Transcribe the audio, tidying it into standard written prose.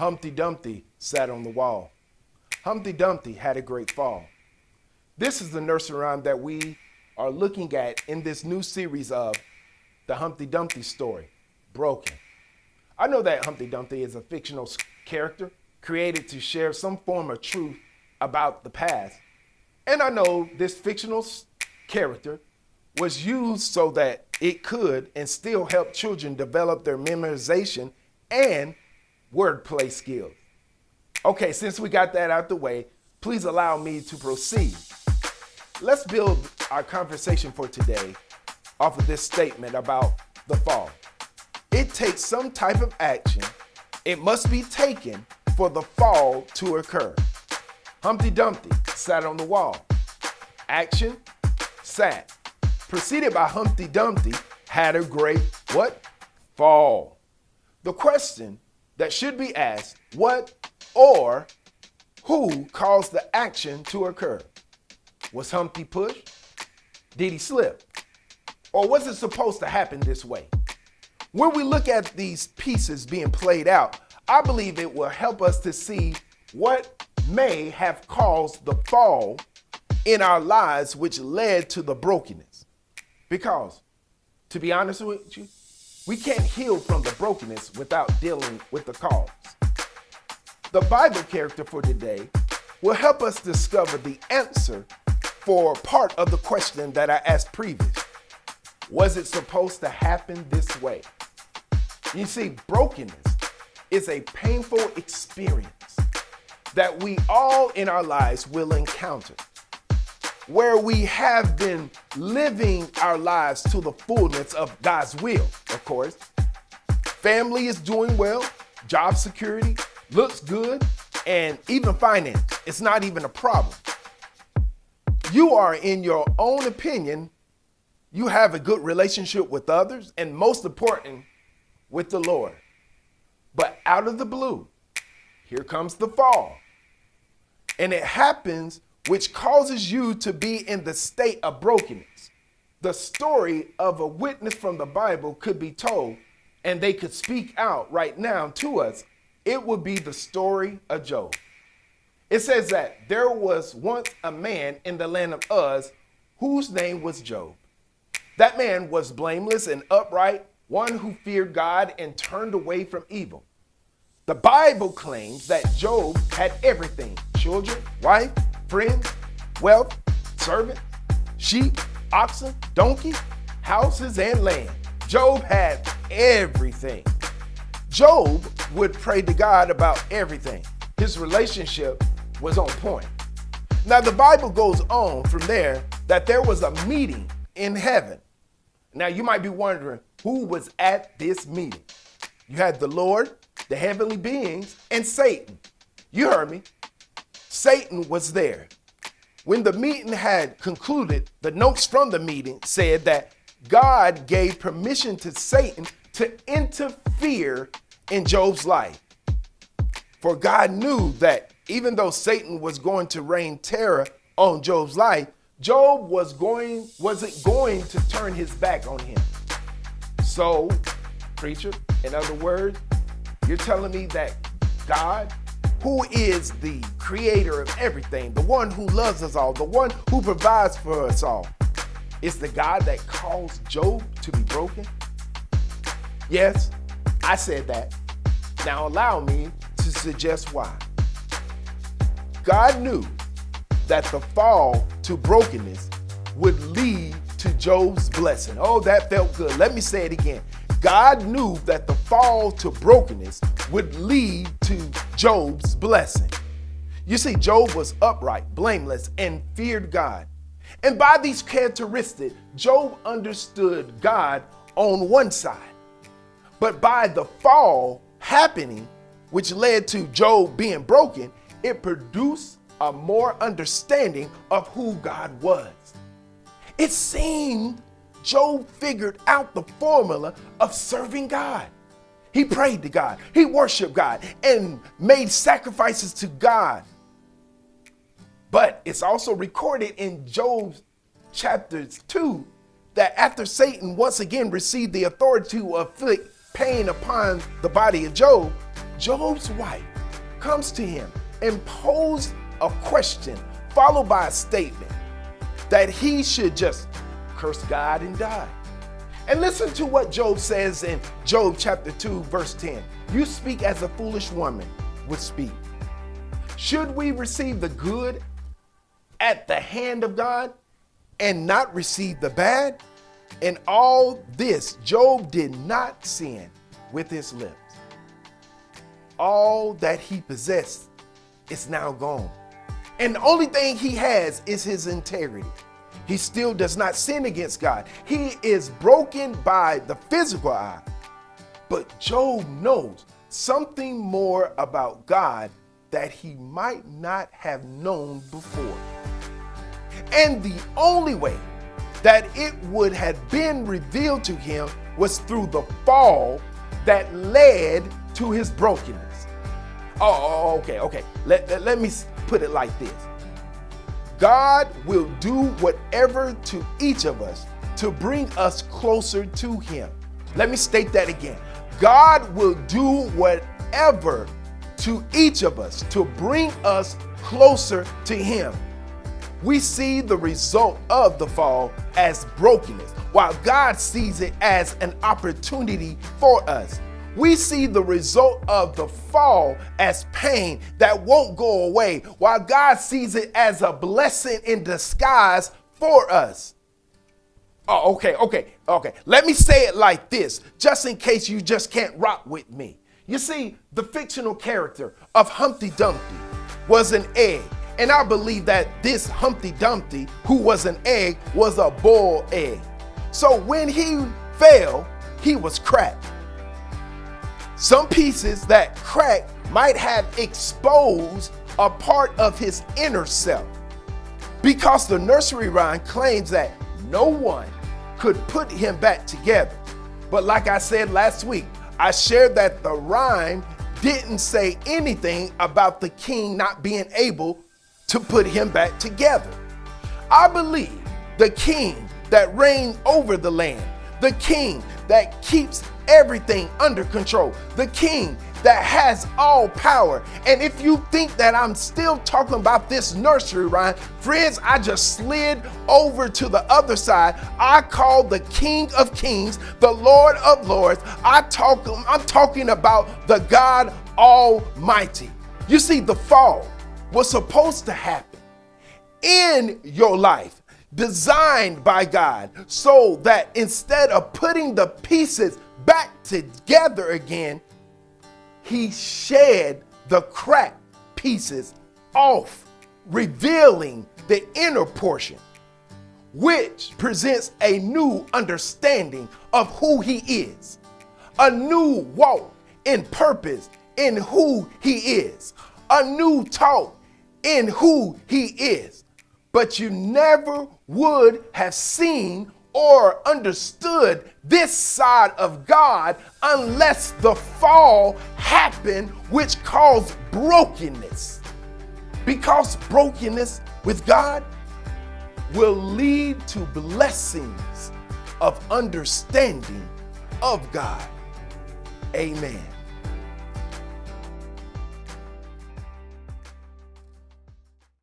Humpty Dumpty sat on the wall. Humpty Dumpty had a great fall. This is the nursery rhyme that we are looking at in this new series of the Humpty Dumpty story, Broken. I know that Humpty Dumpty is a fictional character created to share some form of truth about the past. And I know this fictional character was used so that it could and still help children develop their memorization and wordplay skills. Okay, since we got that out the way, please allow me to proceed. Let's build our conversation for today off of this statement about the fall. It takes some type of action. It must be taken for the fall to occur. Humpty Dumpty sat on the wall. Action, sat. Preceded by Humpty Dumpty had a great what? Fall. The question that should be asked, what or who caused the action to occur? Was Humpty pushed? Did he slip? Or was it supposed to happen this way? When we look at these pieces being played out, I believe it will help us to see what may have caused the fall in our lives, which led to the brokenness. Because, to be honest with you, we can't heal from the brokenness without dealing with the cause. The Bible character for today will help us discover the answer for part of the question that I asked previous. Was it supposed to happen this way? You see, brokenness is a painful experience that we all in our lives will encounter, where we have been living our lives to the fullness of God's will, of course. Family is doing well, job security looks good, and even finance, it's not even a problem. You are, in your own opinion, you have a good relationship with others, and most important, with the Lord. But out of the blue, here comes the fall. And it happens, which causes you to be in the state of brokenness. The story of a witness from the Bible could be told, and they could speak out right now to us. It would be the story of Job. It says that there was once a man in the land of Uz whose name was Job. That man was blameless and upright, one who feared God and turned away from evil. The Bible claims that Job had everything: children, wife, friends, wealth, servants, sheep, oxen, donkeys, houses, and land. Job had everything. Job would pray to God about everything. His relationship was on point. Now, the Bible goes on from there that there was a meeting in heaven. Now, you might be wondering who was at this meeting. You had the Lord, the heavenly beings, and Satan. You heard me. Satan was there. When the meeting had concluded, the notes from the meeting said that God gave permission to Satan to interfere in Job's life. For God knew that even though Satan was going to rain terror on Job's life, Job wasn't going to turn his back on him. So, preacher, in other words, you're telling me that God, who is the creator of everything, the one who loves us all, the one who provides for us all, is the God that caused Job to be broken? Yes, I said that. Now allow me to suggest why. God knew that the fall to brokenness would lead to Job's blessing. Oh, that felt good. Let me say it again. God knew that the fall to brokenness would lead to Job's blessing. You see, Job was upright, blameless, and feared God. And by these characteristics, Job understood God on one side. But by the fall happening, which led to Job being broken, it produced a more understanding of who God was. It seemed Job figured out the formula of serving God. He prayed to God, he worshiped God, and made sacrifices to God. But it's also recorded in Job chapter 2 that after Satan once again received the authority to inflict pain upon the body of Job, Job's wife comes to him and poses a question followed by a statement that he should just curse God and die. And listen to what Job says in Job chapter 2, verse 10. You speak as a foolish woman would speak. Should we receive the good at the hand of God and not receive the bad? In all this, Job did not sin with his lips. All that he possessed is now gone. And the only thing he has is his integrity. He still does not sin against God. He is broken by the physical eye. But Job knows something more about God that he might not have known before. And the only way that it would have been revealed to him was through the fall that led to his brokenness. Okay. Let me put it like this. God will do whatever to each of us to bring us closer to him. Let me state that again. God will do whatever to each of us to bring us closer to him. We see the result of the fall as brokenness, while God sees it as an opportunity for us. We see the result of the fall as pain that won't go away, while God sees it as a blessing in disguise for us. Okay. Let me say it like this, just in case you just can't rock with me. You see, the fictional character of Humpty Dumpty was an egg. And I believe that this Humpty Dumpty, who was an egg, was a boiled egg. So when he fell, he was cracked. Some pieces that cracked might have exposed a part of his inner self, because the nursery rhyme claims that no one could put him back together. But like I said last week, I shared that the rhyme didn't say anything about the king not being able to put him back together. I believe the king that reigns over the land, the king that keeps everything under control, the king that has all power. And if you think that I'm still talking about this nursery rhyme, friends, I just slid over to the other side. I call the King of Kings, the Lord of Lords. I'm talking about the God Almighty. You see, the fall was supposed to happen in your life, designed by God, so that instead of putting the pieces back together again, he shed the cracked pieces off, revealing the inner portion, which presents a new understanding of who he is, a new walk in purpose in who he is, a new talk in who he is. But you never would have seen or understood this side of God unless the fall happened, which caused brokenness. Because brokenness with God will lead to blessings of understanding of God. Amen.